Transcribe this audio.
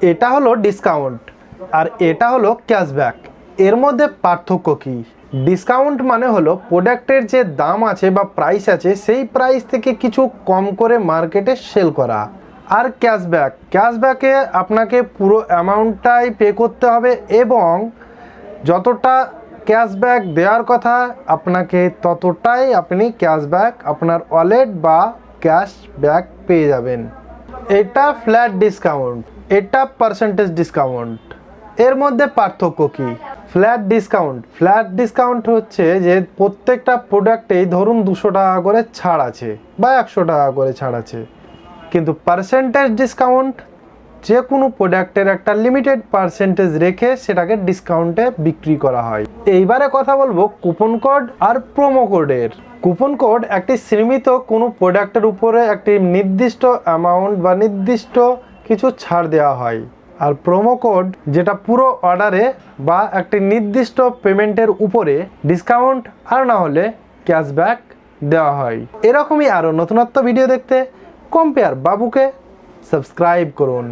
এটা হলো ডিসকাউন্ট আর এটা হলো ক্যাশব্যাক। এর মধ্যে পার্থক্য কি? ডিসকাউন্ট মানে হলো প্রোডাক্টের যে দাম আছে বা প্রাইস আছে সেই প্রাইস থেকে কিছু কম করে মার্কেটে সেল করা। আর ক্যাশব্যাকে আপনাকে পুরো অ্যামাউন্টটাই পে করতে হবে এবং যতটা ক্যাশব্যাক দেওয়ার কথা আপনাকে ততটাই আপনি ক্যাশব্যাক আপনার ওয়ালেট বা ক্যাশব্যাক পেয়ে যাবেন। এটা ফ্ল্যাট ডিসকাউন্ট, এটা পার্সেন্টেজ ডিসকাউন্ট। এর মধ্যে পার্থক্য কি? ফ্ল্যাট ডিসকাউন্ট হচ্ছে যে প্রত্যেকটা প্রোডাক্টেই ধরুন 200 টাকা করে ছাড় আছে বা 100 টাকা করে ছাড় আছে, কিন্তু পার্সেন্টেজ ডিসকাউন্ট যে কোনো প্রোডাক্টের একটা লিমিটেড পার্সেন্টেজ রেখে সেটাকে ডিসকাউন্টে বিক্রি করা হয়। এইবারে কথা বলবো কুপন কোড আর প্রোমো কোডের। কুপন কোড একটি সীমিত কোনো প্রোডাক্টের উপরে একটি নির্দিষ্ট অ্যামাউন্ট বা নির্দিষ্ট কিছু ছাড় দেওয়া হয়, আর প্রোমো কোড যেটা পুরো অর্ডারে বা একটি নির্দিষ্ট পেমেন্টের উপরে ডিসকাউন্ট আর না হলে ক্যাশব্যাক দেওয়া হয়। এরকমই আরও নতুনত্ব ভিডিও দেখতে কম্পেয়ার বাবুকে সাবস্ক্রাইব করুন।